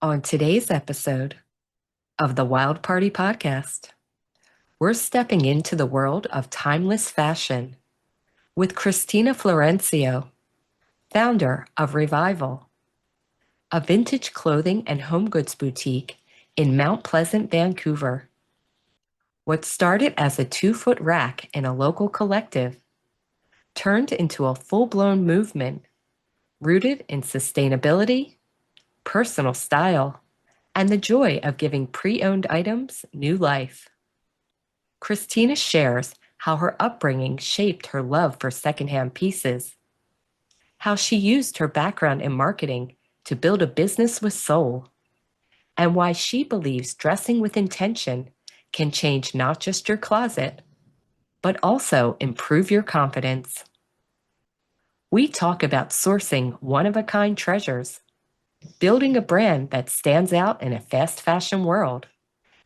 On today's episode of the Wild Party Podcast, we're stepping into the world of timeless fashion with Christina Florencio, founder of Revival, a vintage clothing and home goods boutique in Mount Pleasant, Vancouver. What started as a 2-foot rack in a local collective turned into a full-blown movement rooted in sustainability, personal style, and the joy of giving pre-owned items new life. Christina shares how her upbringing shaped her love for secondhand pieces, how she used her background in marketing to build a business with soul, and why she believes dressing with intention can change not just your closet, but also improve your confidence. We talk about sourcing one-of-a-kind treasures, building a brand that stands out in a fast fashion world,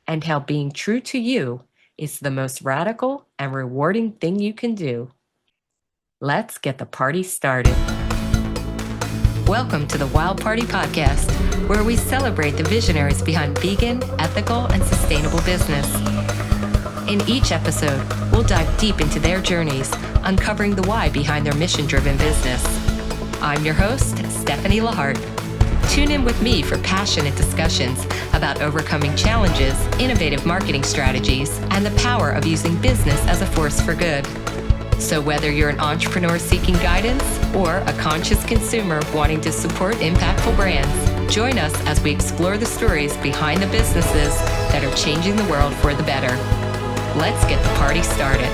and how being true to you is the most radical and rewarding thing you can do. Let's get the party started. Welcome to the Wild Party Podcast, where we celebrate the visionaries behind vegan, ethical, and sustainable business. In each episode, we'll dive deep into their journeys, uncovering the why behind their mission-driven business. I'm your host, Stephanie Lahart. Tune in with me for passionate discussions about overcoming challenges, innovative marketing strategies, and the power of using business as a force for good. So whether you're an entrepreneur seeking guidance or a conscious consumer wanting to support impactful brands, join us as we explore the stories behind the businesses that are changing the world for the better. Let's get the party started.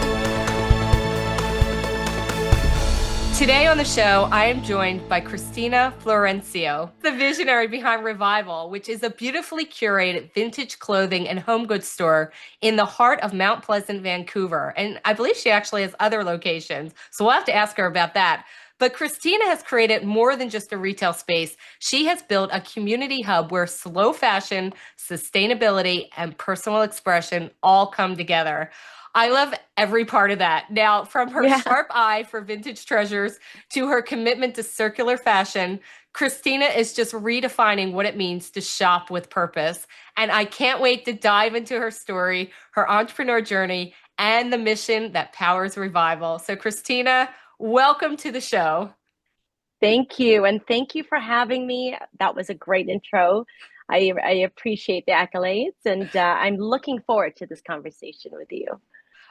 Today on the show, I am joined by Christina Florencio, the visionary behind Revival, which is a beautifully curated vintage clothing and home goods store in the heart of Mount Pleasant, Vancouver. And I believe she actually has other locations, so we'll have to ask her about that. But Christina has created more than just a retail space. She has built a community hub where slow fashion, sustainability, and personal expression all come together. I love every part of that. Now, from her sharp eye for vintage treasures to her commitment to circular fashion, Christina is just redefining what it means to shop with purpose. And I can't wait to dive into her story, her entrepreneur journey, and the mission that powers Revival. So, Christina, welcome to the show. Thank you. And thank you for having me. That was a great intro. I appreciate the accolades, and I'm looking forward to this conversation with you.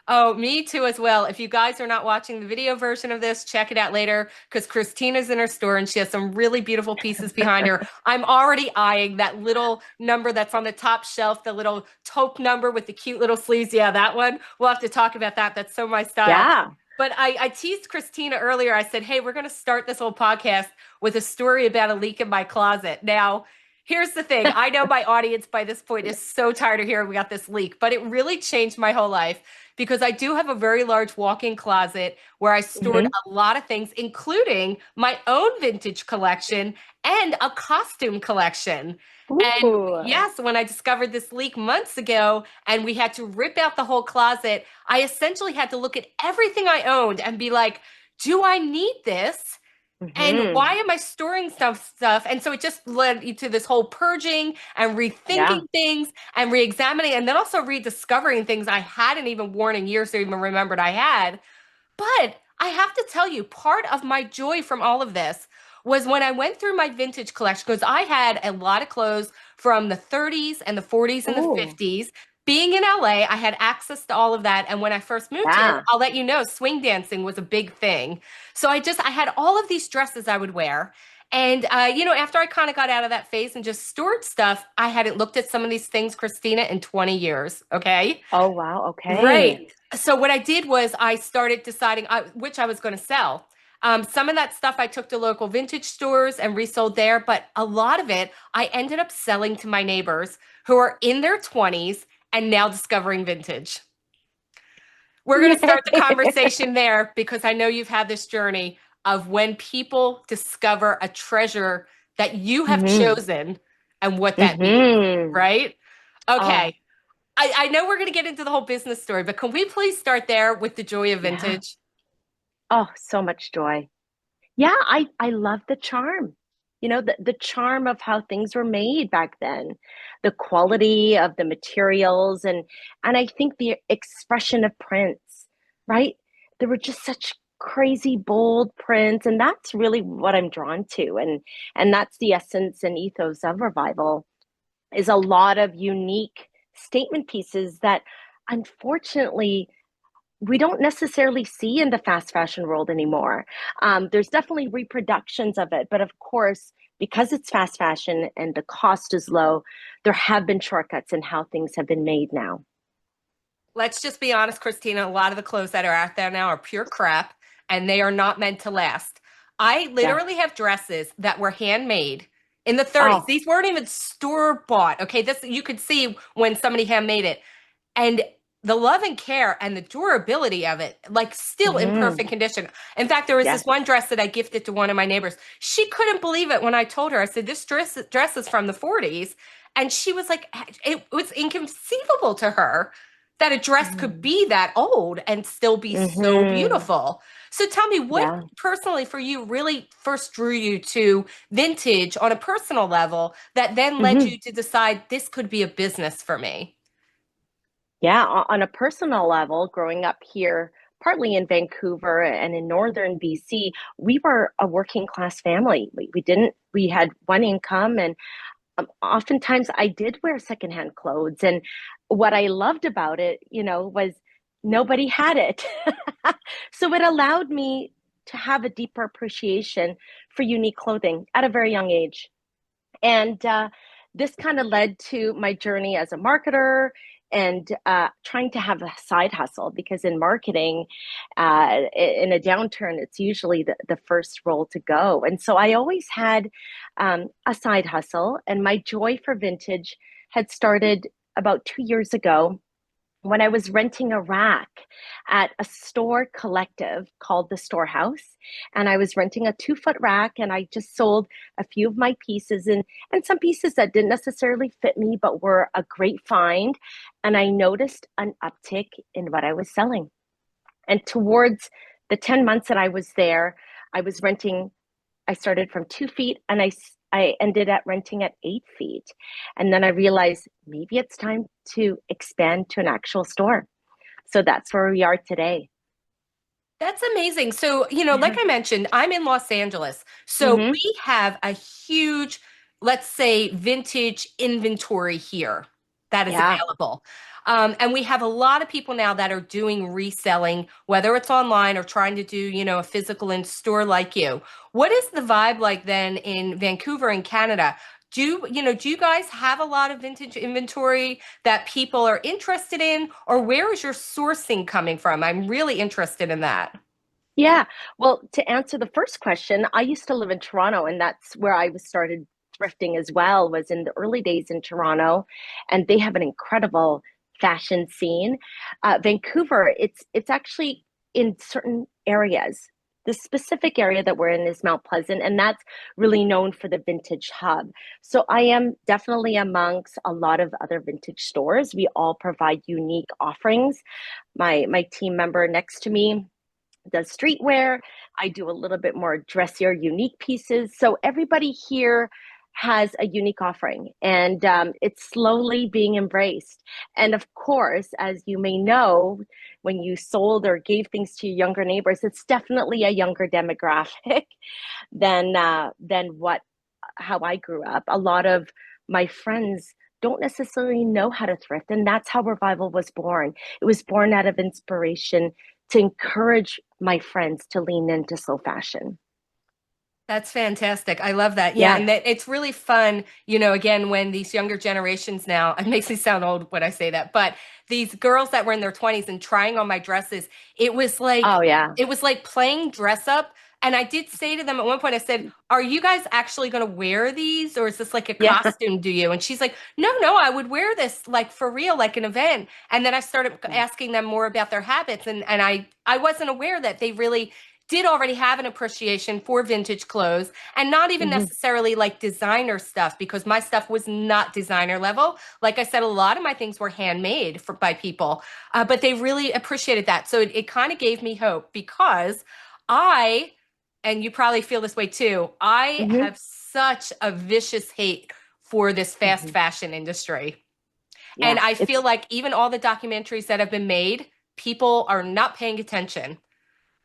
Oh, me too as well. If you guys are not watching the video version of this, check it out later because Christina's in her store and she has some really beautiful pieces behind her. I'm already eyeing that little number that's on the top shelf, the little taupe number with the cute little sleeves. Yeah, that one. We'll have to talk about that. That's so my style. Yeah. But I teased Christina earlier. I said, hey, we're going to start this whole podcast with a story about a leak in my closet. Now, here's the thing. I know my audience by this point is so tired of hearing we got this leak, but it really changed my whole life because I do have a very large walk-in closet where I stored a lot of things, including my own vintage collection and a costume collection. And Ooh. yes, when I discovered this leak months ago and we had to rip out the whole closet, I essentially had to look at everything I owned and be like, do I need this? And why am I storing stuff? And so it just led to this whole purging and rethinking things and re-examining and then also rediscovering things I hadn't even worn in years or even remembered I had. But I have to tell you, part of my joy from all of this was when I went through my vintage collection, because I had a lot of clothes from the 30s and the 40s and the 50s. Being in LA, I had access to all of that. And when I first moved here, I'll let you know, swing dancing was a big thing. So I had all of these dresses I would wear. And, after I kind of got out of that phase and just stored stuff, I hadn't looked at some of these things, Christina, in 20 years. Okay. Oh, wow. Okay. Right. So what I did was I started deciding which I was going to sell. Some of that stuff I took to local vintage stores and resold there, but a lot of it I ended up selling to my neighbors who are in their 20s and now discovering vintage. We're going to start the conversation there because I know you've had this journey of when people discover a treasure that you have chosen and what that means, right? Okay. I know we're going to get into the whole business story, but can we please start there with the joy of vintage? Oh, so much joy. Yeah, I love the charm. the charm of how things were made back then, the quality of the materials, and I think the expression of prints, right? There were just such crazy bold prints, and that's really what I'm drawn to. And that's the essence and ethos of revival, is a lot of unique statement pieces that unfortunately we don't necessarily see in the fast fashion world anymore. There's definitely reproductions of it, but of course, because it's fast fashion and the cost is low, there have been shortcuts in how things have been made now. Let's just be honest, Christina. A lot of the clothes that are out there now are pure crap and they are not meant to last. I Yeah. literally have dresses that were handmade in the 30s. Oh. These weren't even store bought. Okay, this you could see when somebody handmade it. And the love and care and the durability of it, like still in Mm-hmm. perfect condition. In fact, there was Yes. this one dress that I gifted to one of my neighbors. She couldn't believe it when I told her. I said, "This dress is from the 40s." And she was like, it was inconceivable to her that a dress could be that old and still be so Mm-hmm. beautiful. So tell me, what Yeah. personally for you really first drew you to vintage on a personal level that then led Mm-hmm. you to decide this could be a business for me? Yeah, on a personal level, growing up here, partly in Vancouver and in northern BC, we were a working class family. We had one income, and oftentimes I did wear secondhand clothes. And what I loved about it, was nobody had it. So it allowed me to have a deeper appreciation for unique clothing at a very young age. And this kind of led to my journey as a marketer and trying to have a side hustle, because in marketing, in a downturn, it's usually the first role to go. And so I always had a side hustle, and my joy for vintage had started about 2 years ago when I was renting a rack at a store collective called the Storehouse. And I was renting a 2 foot rack, and I just sold a few of my pieces, and some pieces that didn't necessarily fit me, but were a great find. And I noticed an uptick in what I was selling. And towards the 10 months that I was there, I was renting, I started from 2 feet, and I ended at renting at 8 feet. And then I realized maybe it's time to expand to an actual store. So that's where we are today. That's amazing. So, like Yeah. I mentioned, I'm in Los Angeles. So Mm-hmm. we have a huge, let's say, vintage inventory here that is Yeah. available. And we have a lot of people now that are doing reselling, whether it's online or trying to do, a physical in store like you. What is the vibe like then in Vancouver in Canada? Do you guys have a lot of vintage inventory that people are interested in, or where is your sourcing coming from? I'm really interested in that. Yeah. Well, to answer the first question, I used to live in Toronto, and that's where I was started thrifting as well, was in the early days in Toronto, and they have an incredible fashion scene. Vancouver, it's actually in certain areas. The specific area that we're in is Mount Pleasant, and that's really known for the vintage hub. So I am definitely amongst a lot of other vintage stores. We all provide unique offerings. My team member next to me does streetwear. I do a little bit more dressier, unique pieces. So everybody here has a unique offering, and it's slowly being embraced. And of course, as you may know, when you sold or gave things to your younger neighbors, it's definitely a younger demographic than what how I grew up. A lot of my friends don't necessarily know how to thrift, and that's how Revival was born. It was born out of inspiration to encourage my friends to lean into slow fashion. That's fantastic. I love that. Yeah, Yeah. and that it's really fun, again, when these younger generations now, it makes me sound old when I say that, but these girls that were in their 20s and trying on my dresses, it was like Oh, yeah. it was like playing dress up. And I did say to them at one point, I said, "Are you guys actually going to wear these, or is this like a Yeah. costume, do you?" And she's like, "No, no, I would wear this like for real, like an event." And then I started asking them more about their habits, and I wasn't aware that they really did already have an appreciation for vintage clothes, and not even Mhm. necessarily like designer stuff, because my stuff was not designer level. Like I said, a lot of my things were handmade by people, but they really appreciated that. So it kind of gave me hope, because I and you probably feel this way too. I Hmm. have such a vicious hate for this fast Hmm. fashion industry. And Yeah, I feel it's like even all the documentaries that have been made, people are not paying attention.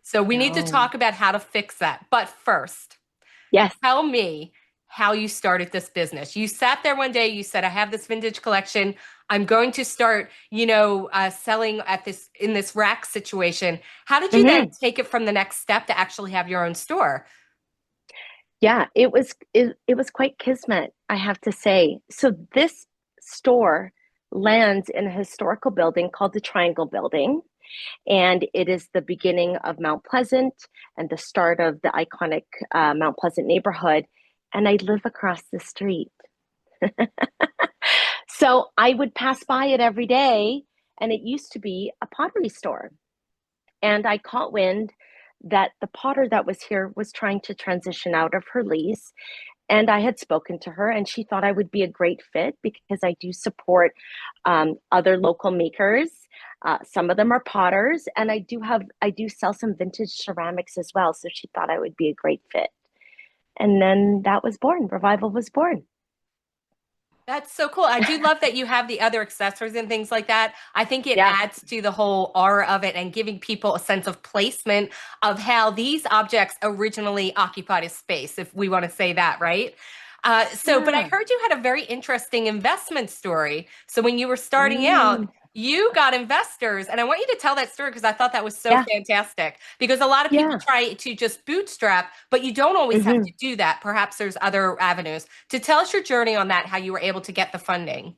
So we need to no. talk about how to fix that. But first, Yes. tell me how you started this business. You sat there one day, you said, I have this vintage collection. I'm going to start, selling at this in this rack situation. How did you then Hmm. take it from the next step to actually have your own store? Yeah, it was quite kismet, I have to say. So this store lands in a historical building called the Triangle Building, and it is the beginning of Mount Pleasant and the start of the iconic Mount Pleasant neighborhood. And I live across the street. So I would pass by it every day, and it used to be a pottery store. And I caught wind that the potter that was here was trying to transition out of her lease. And I had spoken to her, and she thought I would be a great fit because I do support other local makers. Some of them are potters, and I do sell some vintage ceramics as well. So she thought I would be a great fit. And then that was born. Revival was born. That's so cool. I do love that you have the other accessories and things like that. I think it Yeah. adds to the whole aura of it and giving people a sense of placement of how these objects originally occupied a space, if we want to say that, right? But I Yeah. heard you had a very interesting investment story. So when you were starting out, Mm. you got investors, and I want you to tell that story because I thought that was so Yeah. fantastic. Because a lot of people Yeah. try to just bootstrap, but you don't always have Hmm. to do that. Perhaps there's other avenues. To tell us your journey on that, how you were able to get the funding.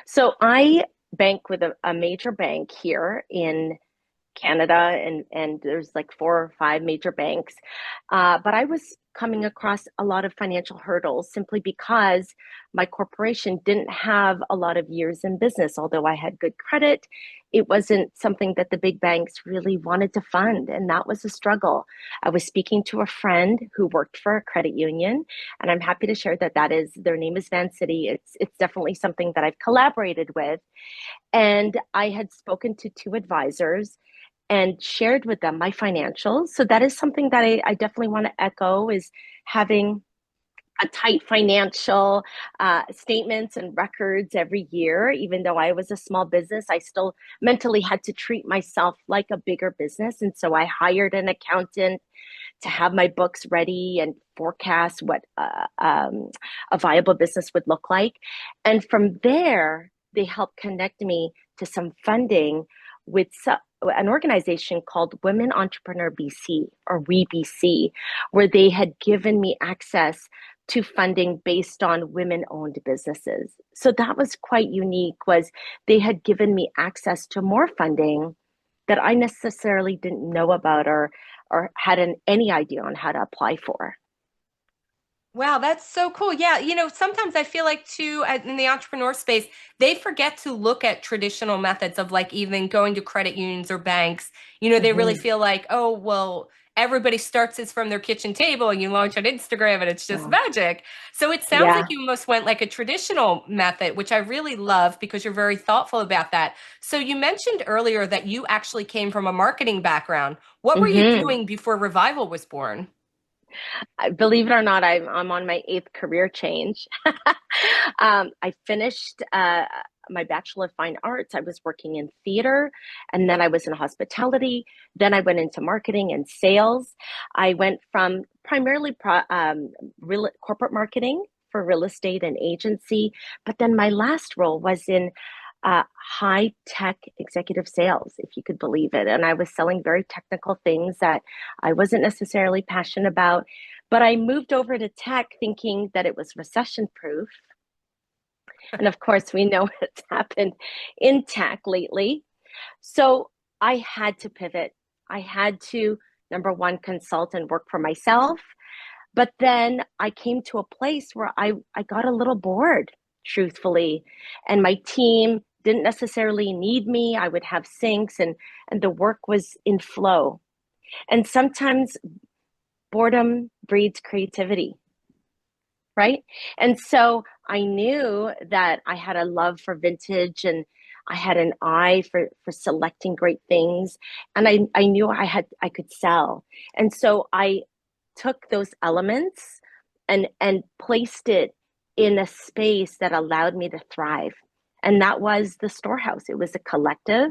So I bank with a major bank here in Canada, and there's like four or five major banks. But I was coming across a lot of financial hurdles simply because my corporation didn't have a lot of years in business. Although I had good credit, it wasn't something that the big banks really wanted to fund, and that was a struggle. I was speaking to a friend who worked for a credit union, and I'm happy to share that their name is Van City. It's definitely something that I've collaborated with, and I had spoken to two advisors and shared with them my financials. So that is something that I definitely want to echo is having a tight financial statements and records every year. Even though I was a small business, I still mentally had to treat myself like a bigger business. And so I hired an accountant to have my books ready and forecast what a viable business would look like. And from there, they helped connect me to some funding with an organization called Women Entrepreneur BC, or We BC, where they had given me access to funding based on women-owned businesses. So that was quite unique, was they had given me access to more funding that I necessarily didn't know about or had any idea on how to apply for. Wow, that's so cool. Yeah, sometimes I feel like too in the entrepreneur space, they forget to look at traditional methods of like even going to credit unions or banks. They really Mm-hmm. feel like, oh, well, everybody starts this from their kitchen table and you launch on Instagram and it's just Oh, magic. So it sounds like yeah. you almost went like a traditional method, which I really love because you're very thoughtful about that. So you mentioned earlier that you actually came from a marketing background. What were you Mm-hmm. doing before Revival was born? Believe it or not, I'm on my eighth career change. I finished my Bachelor of Fine Arts. I was working in theater, and then I was in hospitality. Then I went into marketing and sales. I went from primarily corporate marketing for real estate and agency, but then my last role was in high tech executive sales, if you could believe it. And I was selling very technical things that I wasn't necessarily passionate about. But I moved over to tech thinking that it was recession proof. And of course, we know what's happened in tech lately. So I had to pivot. I had to, number one, consult and work for myself. But then I came to a place where I got a little bored, truthfully. And my team didn't necessarily need me. I would have syncs, and the work was in flow. And sometimes boredom breeds creativity, right? And so I knew that I had a love for vintage, and I had an eye for selecting great things, and I knew I could sell. And so I took those elements and placed it in a space that allowed me to thrive. And that was the storehouse. It was a collective.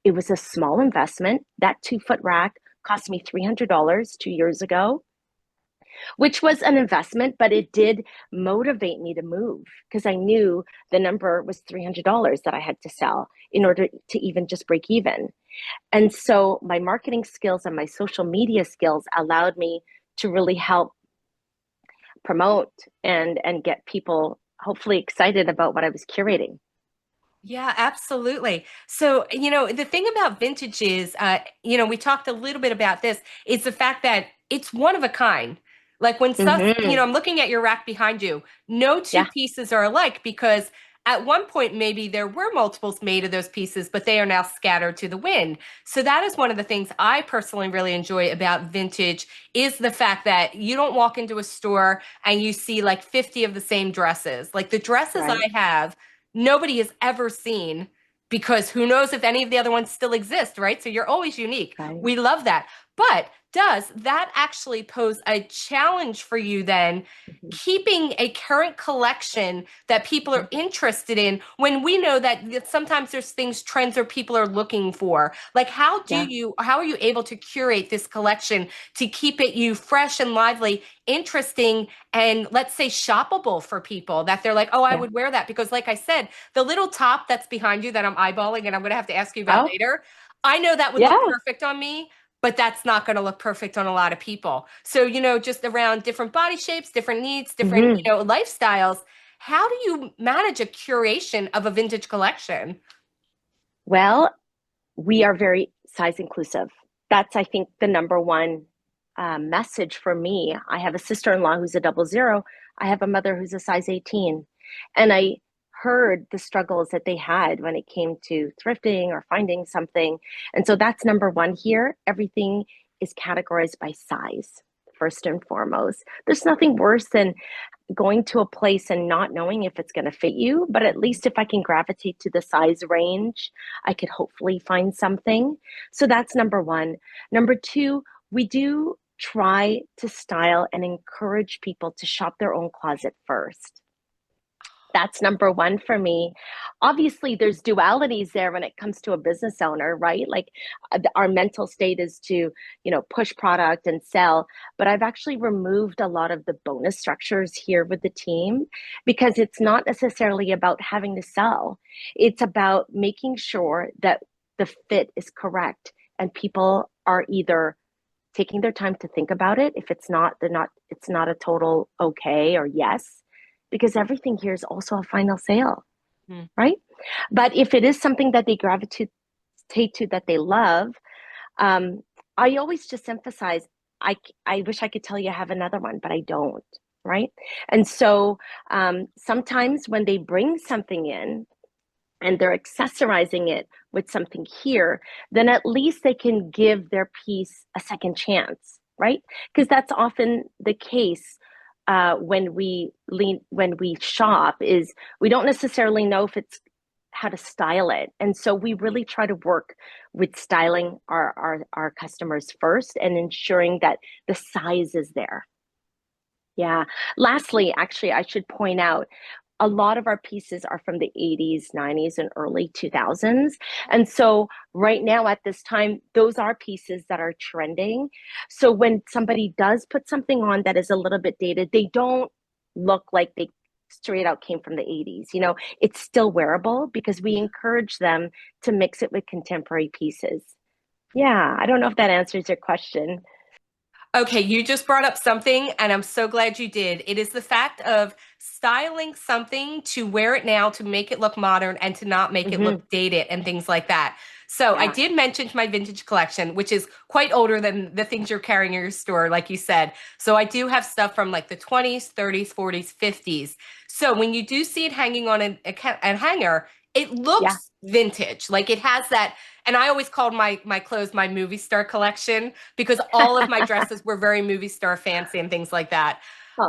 It was a small investment. That 2 foot rack cost me $300 2 years ago, which was an investment, but it did motivate me to move because I knew the number was $300 that I had to sell in order to even just break even. And so my marketing skills and my social media skills allowed me to really help promote and get people hopefully excited about what I was curating. Yeah, absolutely. So, the thing about vintage is, we talked a little bit about this, is the fact that it's one of a kind. Like when stuff, Mm-hmm. I'm looking at your rack behind you, no two Yeah, pieces are alike because at one point maybe there were multiples made of those pieces, but they are now scattered to the wind. So that is one of the things I personally really enjoy about vintage is the fact that you don't walk into a store and you see like 50 of the same dresses. Like the dresses I right, have nobody has ever seen because who knows if any of the other ones still exist, right? So you're always unique. right. We love that. But does that actually pose a challenge for you then? Mm-hmm. Keeping a current collection that people Mm-hmm. are interested in when we know that sometimes there's things, trends, or people are looking for. Like, Yeah, how are you able to curate this collection to keep it you fresh and lively, interesting, and let's say shoppable for people that they're like, oh, I yeah. would wear that because, like I said, the little top that's behind you that I'm eyeballing and I'm going to have to ask you about Oh, later, I know that would look yeah. perfect on me, but that's not going to look perfect on a lot of people. So, just around different body shapes, different needs, different, Mm-hmm. lifestyles, how do you manage a curation of a vintage collection? Well, we are very size inclusive. That's, I think, the number one message for me. I have a sister-in-law who's a 00. I have a mother who's a size 18. And I heard the struggles that they had when it came to thrifting or finding something. And so that's number one here. Everything is categorized by size, first and foremost. There's nothing worse than going to a place and not knowing if it's going to fit you, but at least if I can gravitate to the size range, I could hopefully find something. So that's number one. Number two, we do try to style and encourage people to shop their own closet first. That's number one for me. Obviously, there's dualities there when it comes to a business owner, right? Like our mental state is to, push product and sell. But I've actually removed a lot of the bonus structures here with the team because it's not necessarily about having to sell. It's about making sure that the fit is correct and people are either taking their time to think about it. If it's not, it's not a total okay or yes, because everything here is also a final sale, Hmm. right? But if it is something that they gravitate to that they love, um, I always just emphasize, I wish I could tell you I have another one, but I don't, right? And so sometimes when they bring something in, and they're accessorizing it with something here, then at least they can give their piece a second chance, right? Because that's often the case when we shop is we don't necessarily know if it's how to style it. And so we really try to work with styling our customers first and ensuring that the size is there. Yeah. Lastly, actually, I should point out a lot of our pieces are from the 80s, 90s, and early 2000s. And so, right now at this time, those are pieces that are trending. So, when somebody does put something on that is a little bit dated, they don't look like they straight out came from the 80s. It's still wearable because we encourage them to mix it with contemporary pieces. Yeah. I don't know if that answers your question. Okay, you just brought up something, and I'm so glad you did. It is the fact of styling something to wear it now to make it look modern and to not make it Hmm. look dated and things like that. So I Yeah. did mention my vintage collection, which is quite older than the things you're carrying in your store, like you said. So I do have stuff from like the 20s, 30s, 40s, 50s. So when you do see it hanging on a hanger, it Yeah. looks vintage. Like it has that, and I always called my clothes my movie star collection because all of my dresses were very movie star fancy and things like that. Oh.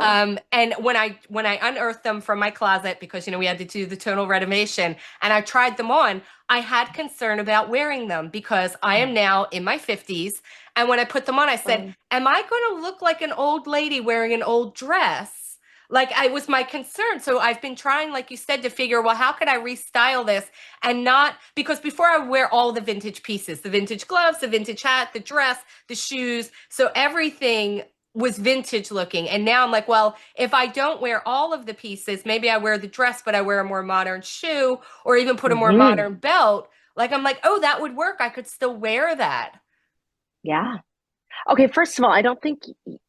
And when I unearthed them from my closet because we had to do the total renovation and I tried them on, I had concern about wearing them because I am now in my 50s. And when I put them on, I said, Oh. am I going to look like an old lady wearing an old dress? Like I was my concern. So I've been trying, like you said, to figure, well, how could I restyle this and not because before I would wear all the vintage pieces, the vintage gloves, the vintage hat, the dress, the shoes. So everything was vintage looking. And now I'm like, well, if I don't wear all of the pieces, maybe I wear the dress, but I wear a more modern shoe or even put a more Hmm. modern belt. Like I'm like, oh, that would work. I could still wear that. Yeah. Okay, first of all, I don't think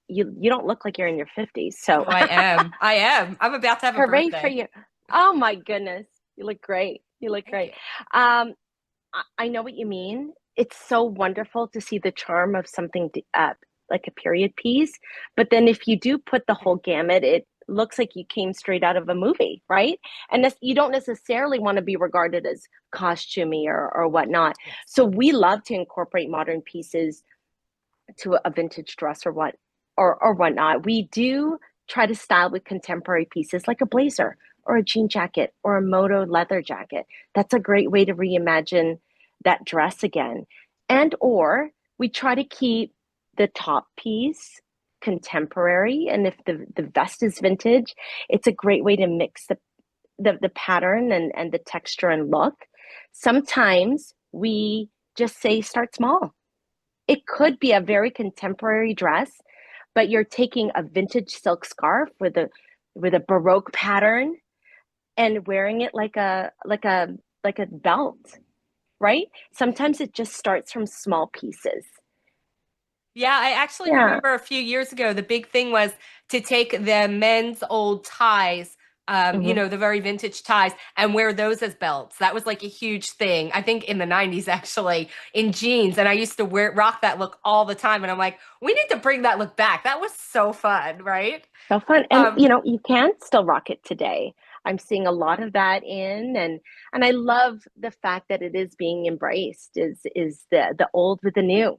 you don't look like you're in your 50s. So Oh, I am. I am. I'm about to have a hooray for birthday. you. Oh my goodness. You look great. You look Thank great. you. I know what you mean. It's so wonderful to see the charm of something like a period piece. But then if you do put the whole gamut, it looks like you came straight out of a movie, right? And this, you don't necessarily want to be regarded as costumey or whatnot. Yes. So we love to incorporate modern pieces to a vintage dress or whatnot. We do try to style with contemporary pieces like a blazer or a jean jacket or a moto leather jacket. That's a great way to reimagine that dress again. And or we try to keep the top piece contemporary. And if the vest is vintage, it's a great way to mix the pattern and the texture and look. Sometimes we just say start small. It could be a very contemporary dress, but you're taking a vintage silk scarf with a baroque pattern and wearing it like a belt, right? Sometimes it just starts from small pieces. Yeah, I actually Yeah. remember a few years ago, the big thing was to take the men's old ties, Hmm. the very vintage ties, and wear those as belts. That was like a huge thing. I think in the 90s, actually, in jeans. And I used to rock that look all the time. And I'm like, we need to bring that look back. That was so fun, right? So fun. And Um, you can still rock it today. I'm seeing a lot of that and I love the fact that it is being embraced is the old with the new.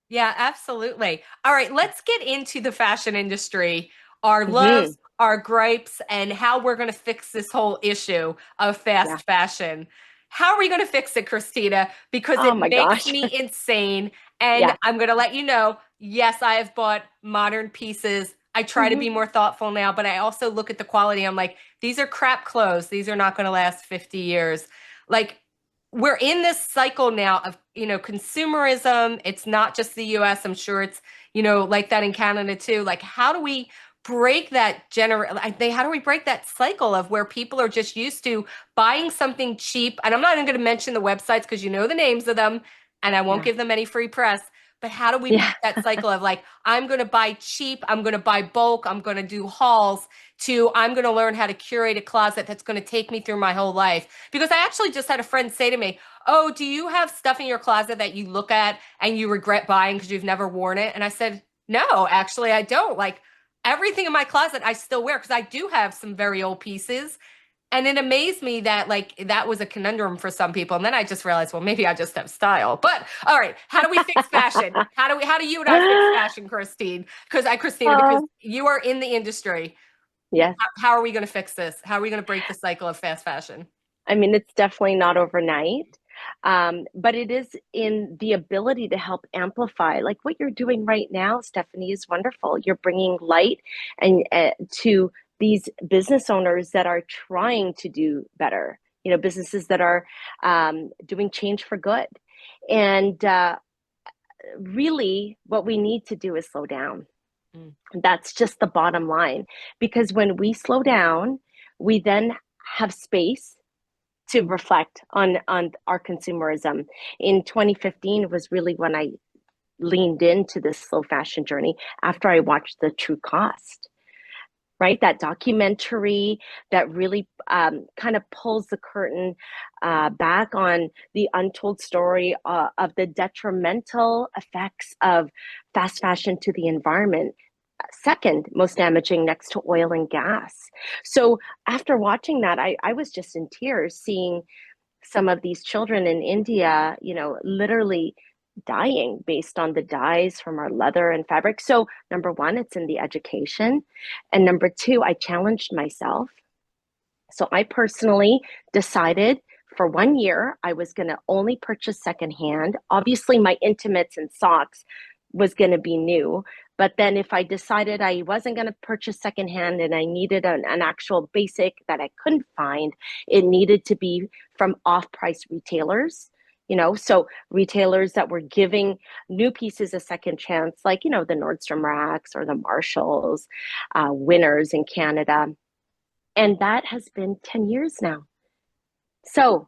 Yeah, absolutely. All right, let's get into the fashion industry, our Hmm. loves, our gripes, and how we're going to fix this whole issue of Yeah. fast fashion. How are we going to fix it, Christina? Because Oh it my makes gosh. me insane. And Yeah. I'm going to let you know, yes, I have bought modern pieces. I try to Hmm. be more thoughtful now, but I also look at the quality. I'm like, these are crap clothes. These are not going to last 50 years. Like, we're in this cycle now of consumerism. It's not just the US. I'm sure it's like that in Canada too. Like how do we break that how do we break that cycle of where people are just used to buying something cheap? And I'm not even going to mention the websites because you know the names of them and I won't Yeah. give them any free press. But how do we Yeah. break that cycle of like, I'm going to buy cheap, I'm going to buy bulk, I'm going to do hauls, to I'm going to learn how to curate a closet that's going to take me through my whole life? Because I actually just had a friend say to me, oh, do you have stuff in your closet that you look at and you regret buying because you've never worn it? And I said, no, actually, I don't. Like everything in my closet, I still wear because I do have some very old pieces. And it amazed me that like that was a conundrum for some people. And then I just realized, well, maybe I just have style. But all right, how do we fix fashion? How do you and I fix fashion, Christina, because Oh, you are in the industry. yes. How are we going to fix this? How are we going to break the cycle of fast fashion? I mean, it's definitely not overnight, but it is in the ability to help amplify. Like what you're doing right now, Stephanie, is wonderful. You're bringing light and to these business owners that are trying to do better. Businesses that are doing change for good. And really, what we need to do is slow down. Mm. That's just the bottom line. Because when we slow down, we then have space to reflect on our consumerism. In 2015 was really when I leaned into this slow fashion journey after I watched The True Cost, right? That documentary that really kind of pulls the curtain back on the untold story of the detrimental effects of fast fashion to the environment. Second most damaging next to oil and gas. So after watching that, I was just in tears seeing some of these children in India, literally dying based on the dyes from our leather and fabric. So, number one, it's in the education. And number two, I challenged myself. So, I personally decided for 1 year, I was going to only purchase secondhand. Obviously, my intimates and socks was going to be new. But then, if I decided I wasn't going to purchase secondhand and I needed an actual basic that I couldn't find, it needed to be from off price retailers. So retailers that were giving new pieces a second chance, like, the Nordstrom Racks or the Marshalls, Winners in Canada. And that has been 10 years now. So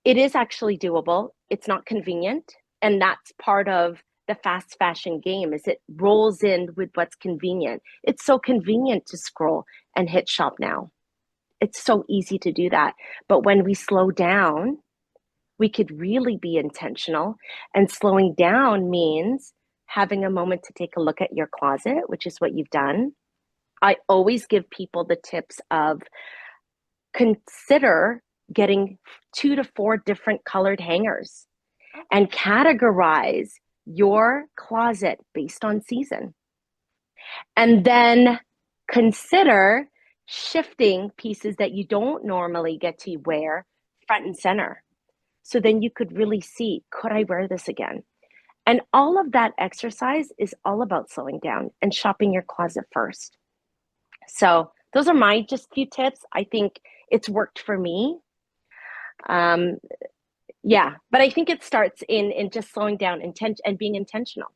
it is actually doable. It's not convenient. And that's part of the fast fashion game is it rolls in with what's convenient. It's so convenient to scroll and hit shop now. It's so easy to do that. But when we slow down, we could really be intentional. And slowing down means having a moment to take a look at your closet, which is what you've done. I always give people the tips of consider getting 2 to 4 different colored hangers and categorize your closet based on season. And then consider shifting pieces that you don't normally get to wear front and center. So then you could really see, could I wear this again? And all of that exercise is all about slowing down and shopping your closet first. So those are my just few tips. I think it's worked for me. Um, yeah, but I think it starts in just slowing down and being intentional.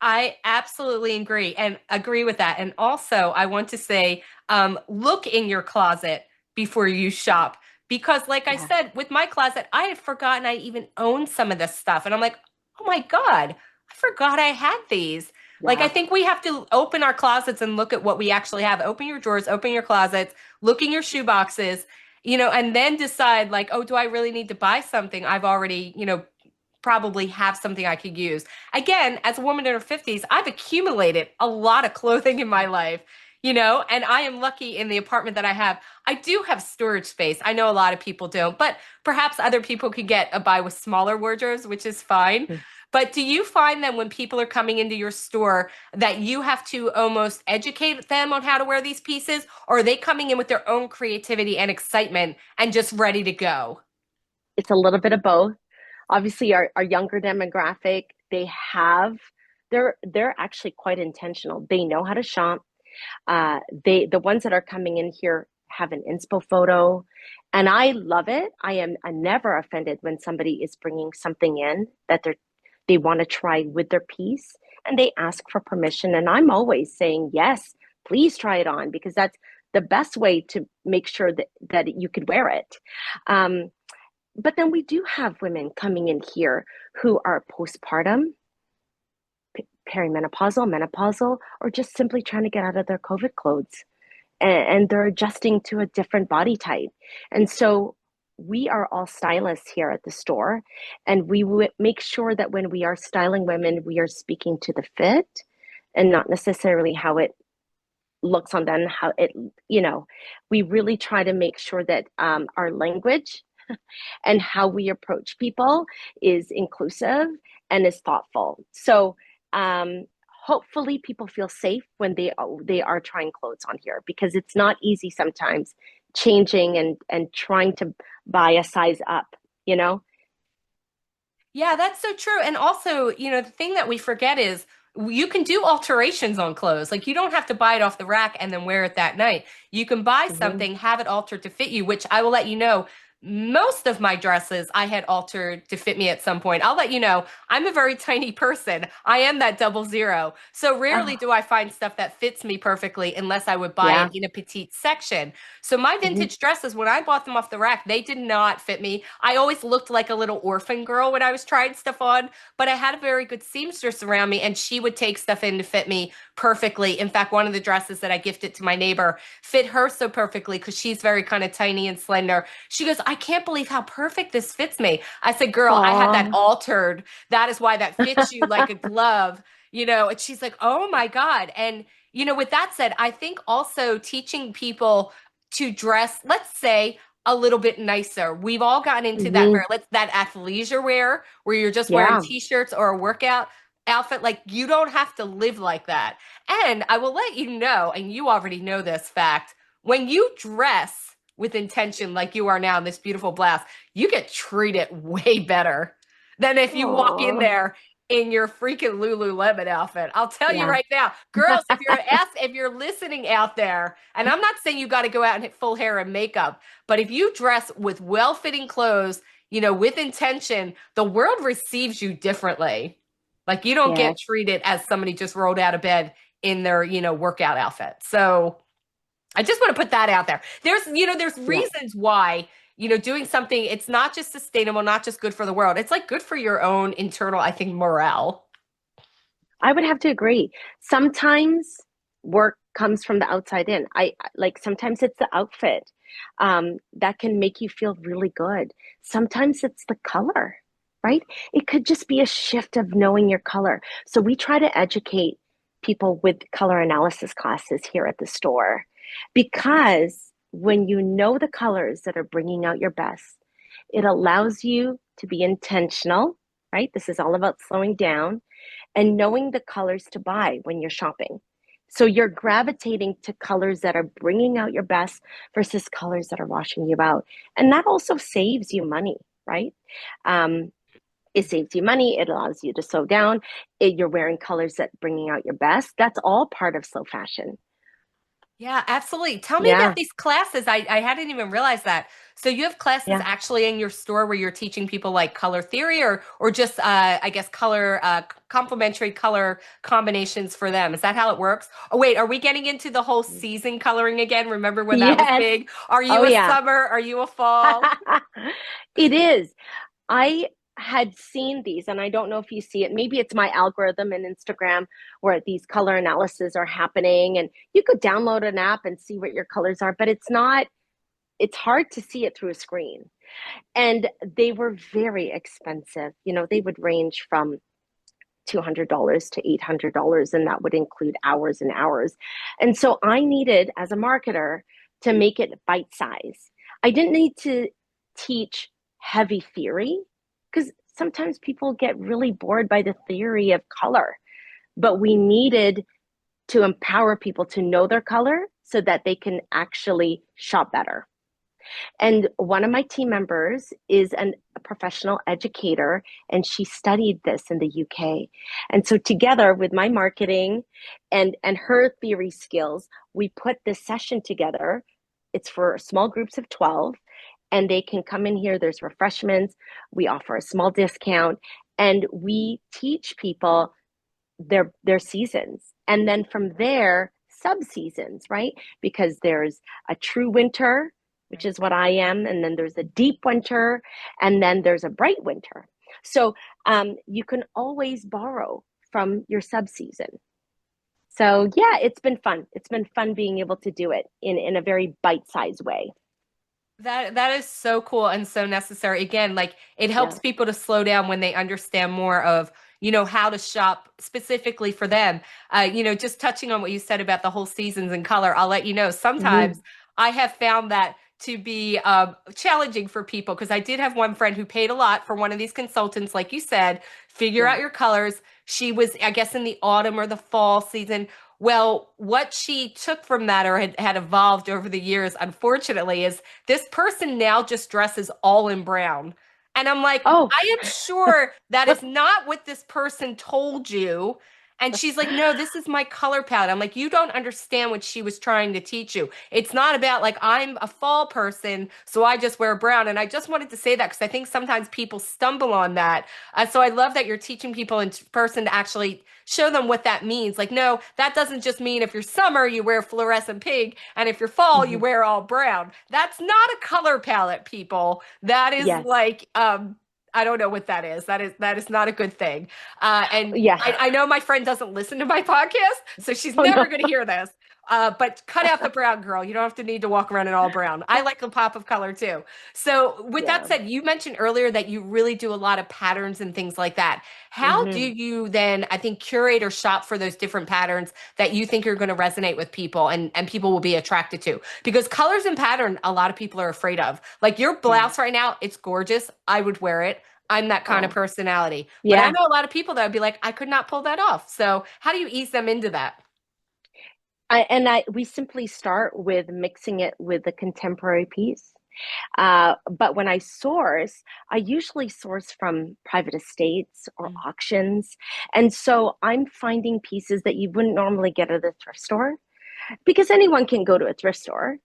I absolutely agree with that. And also, I want to say, look in your closet before you shop. Because, like I Yeah, said, with my closet, I had forgotten I even owned some of this stuff. And I'm like, oh my God, I forgot I had these. Like, I yeah. think we have to open our closets and look at what we actually have. Open your drawers, open your closets, look in your shoe boxes, and then decide, like, oh, do I really need to buy something I've already, probably have something I could use. Again, as a woman in her 50s, I've accumulated a lot of clothing in my life, and I am lucky in the apartment that I have. I do have storage space. I know a lot of people don't, but perhaps other people could get a buy with smaller wardrobes, which is fine. But do you find that when people are coming into your store that you have to almost educate them on how to wear these pieces, or are they coming in with their own creativity and excitement and just ready to go? It's a little bit of both. Obviously, our younger demographic, they're actually quite intentional. They know how to shop. The ones that are coming in here have an inspo photo, and I love it. I'm never offended when somebody is bringing something in that they want to try with their piece, and they ask for permission. And I'm always saying yes, please try it on because that's the best way to make sure that you could wear it. Um, but then we do have women coming in here who are postpartum, perimenopausal, menopausal, or just simply trying to get out of their COVID clothes. And they're adjusting to a different body type. And so we are all stylists here at the store. And we make sure that when we are styling women, we are speaking to the fit and not necessarily how it looks on them, we really try to make sure that our language and how we approach people is inclusive and is thoughtful. So hopefully people feel safe when they are trying clothes on here because it's not easy sometimes changing and trying to buy a size up, you know? Yeah, that's so true. And also, the thing that we forget is you can do alterations on clothes. Like you don't have to buy it off the rack and then wear it that night. You can buy Mm-hmm. something, have it altered to fit you, which I will let you know. Most of my dresses I had altered to fit me at some point. I'll let you know, I'm a very tiny person. I am that 00. So rarely Oh, do I find stuff that fits me perfectly unless I would buy yeah. it in a petite section. So my Mm-hmm. vintage dresses, when I bought them off the rack, they did not fit me. I always looked like a little orphan girl when I was trying stuff on, but I had a very good seamstress around me and she would take stuff in to fit me perfectly. In fact, one of the dresses that I gifted to my neighbor fit her so perfectly because she's very kind of tiny and slender. She goes, I can't believe how perfect this fits me. I said, girl, I had that Aw. altered. That is why that fits you like a glove, and she's like, oh my God. And, with that said, I think also teaching people to dress, let's say, a little bit nicer. We've all gotten into that Hmm. very let's that athleisure wear where you're just wearing Yeah, t-shirts or a workout outfit. Like you don't have to live like that. And I will let you know, and you already know this fact, when you dress with intention like you are now in this beautiful blouse, you get treated way better than if you walk in oh, there in your freaking Lululemon outfit. I'll tell you yeah. right now, girls, if you're listening out there, and I'm not saying you got to go out and hit full hair and makeup, but if you dress with well-fitting clothes, with intention, the world receives you differently. Like you don't get Yes, treated as somebody just rolled out of bed in their, workout outfit. So I just want to put that out there. There's yeah. reasons why, doing something, it's not just sustainable, not just good for the world. It's like good for your own internal, I think, morale. I would have to agree. Sometimes work comes from the outside in. Like sometimes it's the outfit that can make you feel really good. Sometimes it's the color, right? It could just be a shift of knowing your color. So we try to educate people with color analysis classes here at the store because when you know the colors that are bringing out your best, it allows you to be intentional, right? This is all about slowing down and knowing the colors to buy when you're shopping. So you're gravitating to colors that are bringing out your best versus colors that are washing you out. And that also saves you money, right? Um, it saves you money. It allows you to slow down. You're wearing colors that bringing out your best. That's all part of slow fashion. Yeah, absolutely. Tell me about Yeah, these classes. I hadn't even realized that. So you have classes yeah. actually in your store where you're teaching people like color theory or just I guess color complementary color combinations for them. Is that how it works? Oh wait, are we getting into the whole season coloring again? Remember when that was Yes. big? Are Oh, you a yeah. summer? Are you a fall? It is. I had seen these, and I don't know if you see it. Maybe it's my algorithm in Instagram where these color analysis are happening, and you could download an app and see what your colors are, but it's hard to see it through a screen. And they were very expensive. They would range from $200 to $800, and that would include hours and hours. And so I needed, as a marketer, to make it bite size. I didn't need to teach heavy theory because sometimes people get really bored by the theory of color, but we needed to empower people to know their color so that they can actually shop better. And one of my team members is a professional educator, and she studied this in the UK. And so, together with my marketing and her theory skills, we put this session together. It's for small groups of 12, and they can come in here. There's refreshments. We offer a small discount, and we teach people their seasons. And then from there, sub seasons, right? Because there's a true winter, which is what I am, and then there's a deep winter, and then there's a bright winter. So you can always borrow from your sub season. So yeah, it's been fun. It's been fun being able to do it in a very bite-sized way. That is so cool and so necessary. Again, like it helps Yeah. people to slow down when they understand more of, how to shop specifically for them. Just touching on what you said about the whole seasons and color, I'll let you know sometimes Mm-hmm. I have found that to be challenging for people because I did have one friend who paid a lot for one of these consultants, like you said, figure Yeah. out your colors. She was, I guess, in the autumn or the fall season. Well, what she took from that or had evolved over the years, unfortunately, is this person now just dresses all in brown. And I'm like, Oh, I am sure that is not what this person told you. And she's like, no, this is my color palette. I'm like, you don't understand what she was trying to teach you. It's not about like, I'm a fall person, so I just wear brown. And I just wanted to say that because I think sometimes people stumble on that. So I love that you're teaching people in person to actually show them what that means. Like, no, that doesn't just mean if you're summer, you wear fluorescent pink, and if you're fall, you mhm. wear all brown. That's not a color palette, people. That is Yes. like, I don't know what that is. That is not a good thing. And Yeah. I know my friend doesn't listen to my podcast, so she's Oh never no. going to hear this. But cut out the brown, girl. You don't have to need to walk around in all brown. I like a pop of color too. So, with that Yeah. said, you mentioned earlier that you really do a lot of patterns and things like that. How do Hmm. you then, I think, curate or shop for those different patterns that you think are going to resonate with people and people will be attracted to? Because colors and pattern, a lot of people are afraid of. Like your Yeah. blouse right now, it's gorgeous. I would wear it. I'm that kind of Oh, personality. But I yeah. know a lot of people that would be like, I could not pull that off. So, how do you ease them into that? We simply start with mixing it with a contemporary piece. But when I source, I usually source from private estates or Mm. auctions. And so I'm finding pieces that you wouldn't normally get at a thrift store because anyone can go to a thrift store.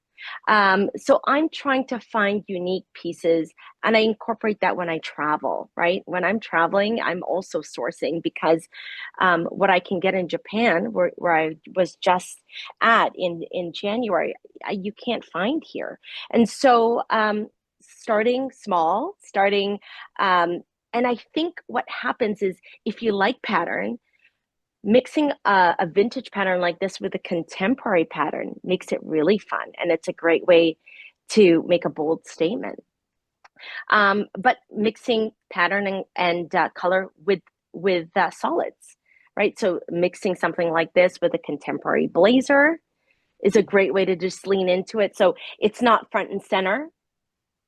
So I'm trying to find unique pieces and I incorporate that when I travel, right? When I'm traveling, I'm also sourcing because what I can get in Japan, where I was just at in January, you can't find here. And so starting small, and I think what happens is if you like pattern, mixing a vintage pattern like this with a contemporary pattern makes it really fun and it's a great way to make a bold statement, but mixing pattern and color with solids, right? So mixing something like this with a contemporary blazer is a great way to just lean into it, so it's not front and center,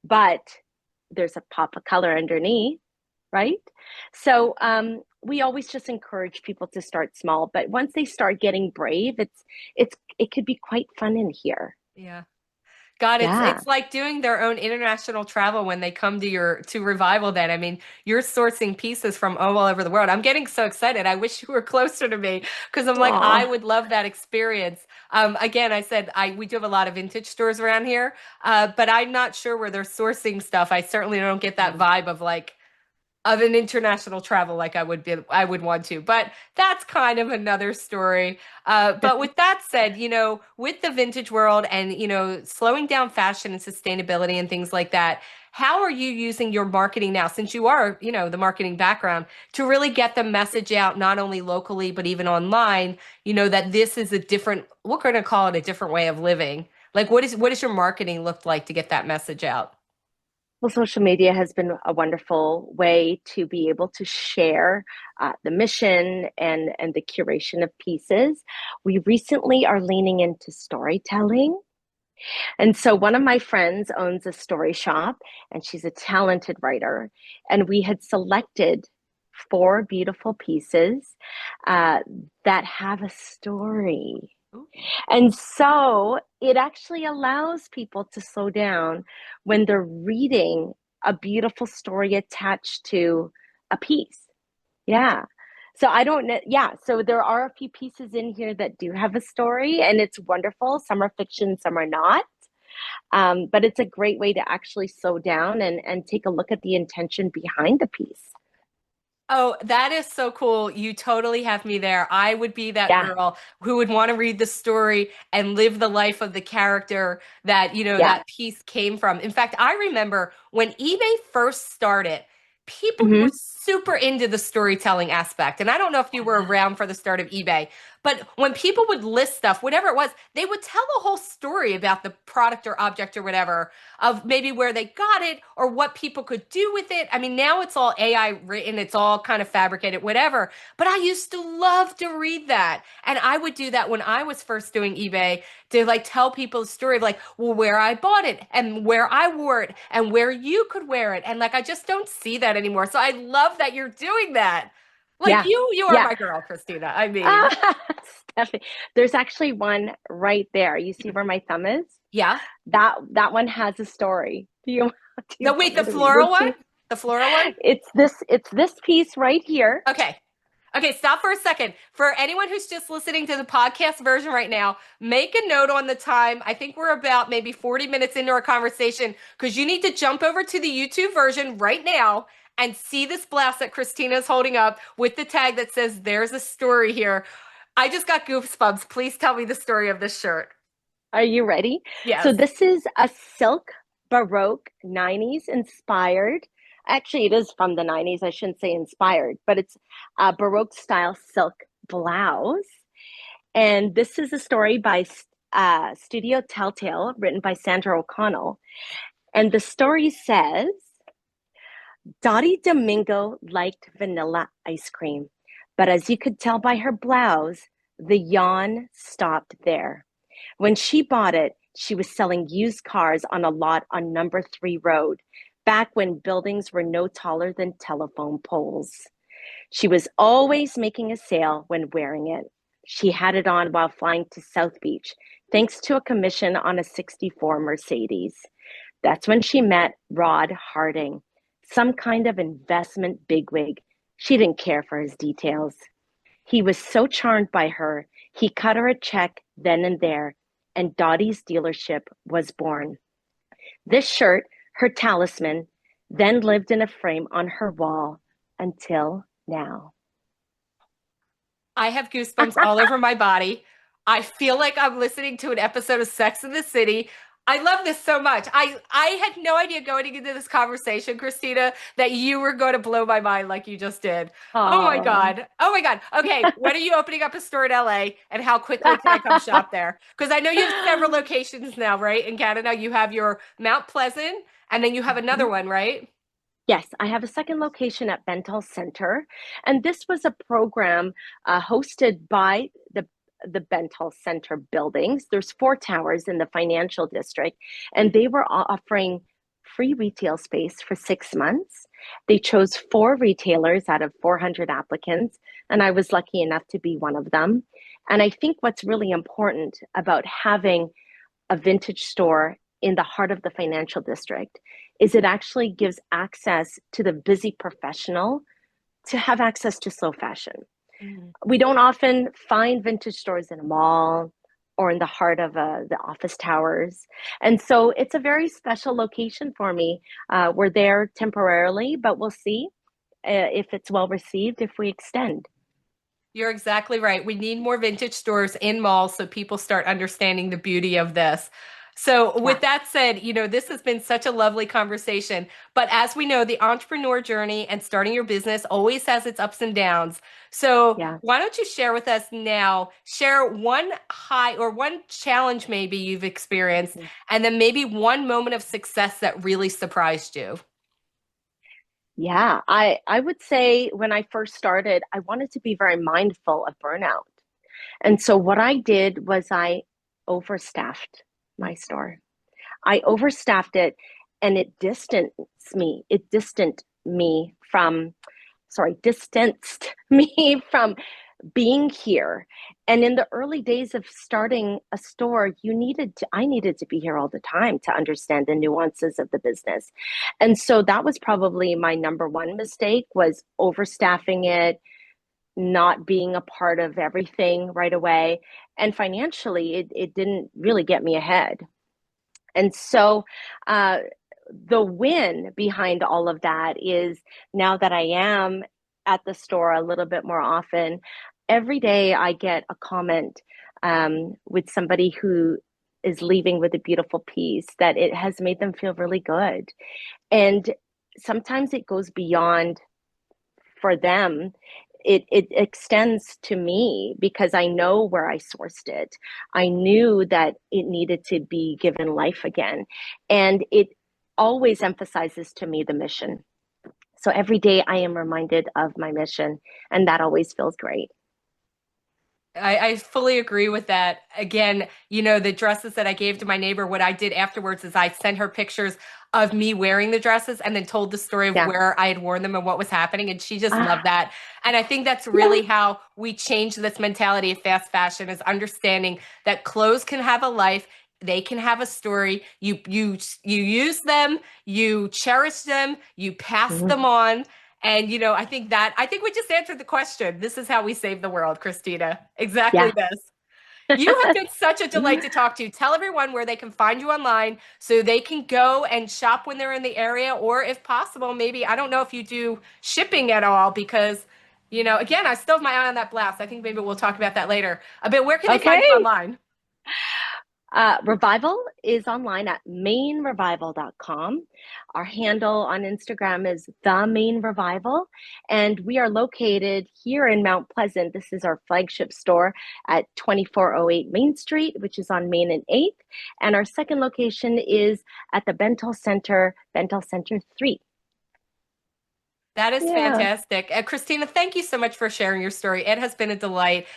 but there's a pop of color underneath, right? So we always just encourage people to start small, but once they start getting brave, it could be quite fun in here. Yeah. God, it's Yeah. it's like doing their own international travel when they come to your to Revival then. I mean, you're sourcing pieces from all over the world. I'm getting so excited. I wish you were closer to me because I'm like, I Aw. would love that experience. Again, I said I we do have a lot of vintage stores around here, but I'm not sure where they're sourcing stuff. I certainly don't get that Mm. vibe of an international travel like I would want to. But that's kind of another story. But with that said, with the vintage world and slowing down fashion and sustainability and things like that, how are you using your marketing now, since you are, the marketing background, to really get the message out not only locally but even online, that this is a different, we're going to call it a different way of living. Like what does your marketing look like to get that message out? Well, social media has been a wonderful way to be able to share the mission and the curation of pieces. We recently are leaning into storytelling. And so one of my friends owns a story shop and she's a talented writer. And we had selected four beautiful pieces uh, that have a story. Ooh. And so it actually allows people to slow down when they're reading a beautiful story attached to a piece. Yeah. So I don't know. Yeah. So there are a few pieces in here that do have a story, and it's wonderful. Some are fiction, some are not. But it's a great way to actually slow down and take a look at the intention behind the piece. Oh, that is so cool. You totally have me there. I would be that Yeah. girl who would want to read the story and live the life of the character that, Yeah. that piece came from. In fact, I remember when eBay first started, people were Hmm. super into the storytelling aspect. And I don't know if you were around for the start of eBay, but when people would list stuff, whatever it was, they would tell a whole story about the product or object or whatever, of maybe where they got it or what people could do with it. I mean, now it's all AI written, it's all kind of fabricated, whatever. But I used to love to read that. And I would do that when I was first doing eBay to like tell people the story of like, well, where I bought it and where I wore it and where you could wear it. And like, I just don't see that anymore. So I love that you're doing that. Like Yeah. you are Yeah. my girl, Christina. I mean, Ah, Stephanie, there's actually one right there. You see where my thumb is? yeah. That one has a story. Do you No, want wait, me the to read floral it to one? you? The floral one? It's this piece right here. Okay. Okay, stop for a second. For anyone who's just listening to the podcast version right now, make a note on the time. I think we're about maybe 40 minutes into our conversation because you need to jump over to the YouTube version right now and see this blouse that Christina's holding up with the tag that says, "There's a story here." I just got goosebumps. Please tell me the story of this shirt. Are you ready? So Yes. this is a silk Baroque 90s inspired. Actually, it is from the 90s. I shouldn't say inspired, but it's a Baroque style silk blouse. And this is a story by Studio Telltale, written by Sandra O'Connell. And the story says Dottie Domingo liked vanilla ice cream, but as you could tell by her blouse, the yawn stopped there. When she bought it, she was selling used cars on a lot on number 3 road, back when buildings were no taller than telephone poles. She was always making a sale when wearing it. She had it on while flying to South Beach, thanks to a commission on a 64 Mercedes. That's when she met Rod Harding, some kind of investment bigwig. She didn't care for his details. He was so charmed by her, he cut her a check then and there, and Dottie's dealership was born. This shirt, her talisman, then lived in a frame on her wall until now. I have goosebumps all over my body. I feel like I'm listening to an episode of Sex in the City. I love this so much. I had no idea going into this conversation, Christina, that you were going to blow my mind like you just did. Oh my Oh. God. Oh my God. Okay, when are you opening up a store in LA and how quickly can I come shop there? Because I know you have several locations now, right? In Canada, you have your Mount Pleasant and then you have another one, right? Yes, I have a second location at Bentall Center, and this was a program hosted by the Bentall Center buildings. There's 4 towers in the financial district, and they were offering free retail space for 6 months. They chose 4 retailers out of 400 applicants, and I was lucky enough to be one of them. And I think what's really important about having a vintage store in the heart of the financial district is it actually gives access to the busy professional to have access to slow fashion. Mhm. We don't often find vintage stores in a mall or in the heart of the office towers. And so it's a very special location for me. We're there temporarily, but we'll see if it's well received if we extend. You're exactly right. We need more vintage stores in malls so people start understanding the beauty of this. So, Yeah, with that said, this has been such a lovely conversation. But as we know, the entrepreneur journey and starting your business always has its ups and downs. So, yeah. why don't you share with us now, share one high or one challenge maybe you've experienced, Mhm. and then maybe one moment of success that really surprised you? Yeah, I would say when I first started, I wanted to be very mindful of burnout. And so what I did was I overstaffed my store. I overstaffed it and it distanced me. It distanced me from being here. And in the early days of starting a store, I needed to be here all the time to understand the nuances of the business. And so that was probably my number one mistake was overstaffing it, not being a part of everything right away. And financially, it didn't really get me ahead. And so uh, the win behind all of that is now that I am at the store a little bit more often, every day I get a comment with somebody who is leaving with a beautiful piece that it has made them feel really good. And sometimes it goes beyond for them. It extends to me because I know where I sourced it. I knew that it needed to be given life again. And it always emphasizes to me the mission. So every day I am reminded of my mission, and that always feels great. I fully agree with that. Again, the dresses that I gave to my neighbor, what I did afterwards is I sent her pictures of me wearing the dresses and then told the story of Yeah. where I had worn them and what was happening. And she just loved Ah, that. And I think that's yeah. really how we change this mentality of fast fashion is understanding that clothes can have a life. They can have a story. You use them, you cherish them, you pass them Mhm. on. And I think we just answered the question. This is how we save the world, Christina. Exactly Yeah. this. You have been such a delight to talk to. Tell everyone where they can find you online so they can go and shop when they're in the area, or if possible, maybe I don't know if you do shipping at all because, again, I still have my eye on that blouse. I think maybe we'll talk about that later. But where can they find you Okay. online? Revival is online at mainrevival.com. Our handle on Instagram is The Main Revival, and we are located here in Mount Pleasant. This is our flagship store at 2408 Main Street, which is on Main and 8th. And our second location is at the Bentall Center, Bentall Center 3. That is Yeah. fantastic. Christina, thank you so much for sharing your story. It has been a delight.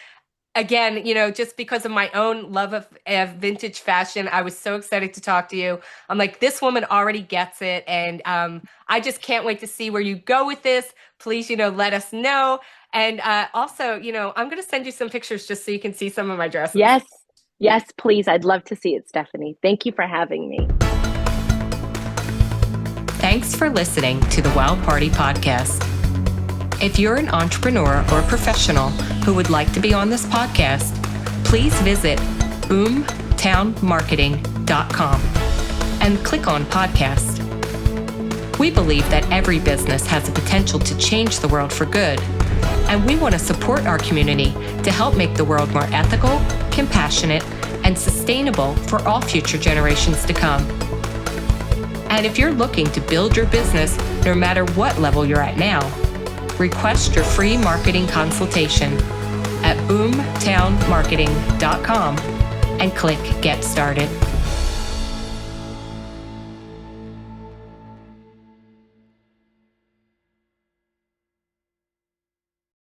Again, just because of my own love of vintage fashion, I was so excited to talk to you. I'm like, this woman already gets it. And I just can't wait to see where you go with this. Please, let us know. And also, I'm going to send you some pictures just so you can see some of my dresses. Yes. Yes, please. I'd love to see it, Stephanie. Thank you for having me. Thanks for listening to the Wild Party Podcast. If you're an entrepreneur or professional who would like to be on this podcast, please visit boomtownmarketing.com and click on podcast. We believe that every business has the potential to change the world for good, and we want to support our community to help make the world more ethical, compassionate, and sustainable for all future generations to come. And if you're looking to build your business, no matter what level you're at now, request your free marketing consultation at boomtownmarketing.com and click Get Started.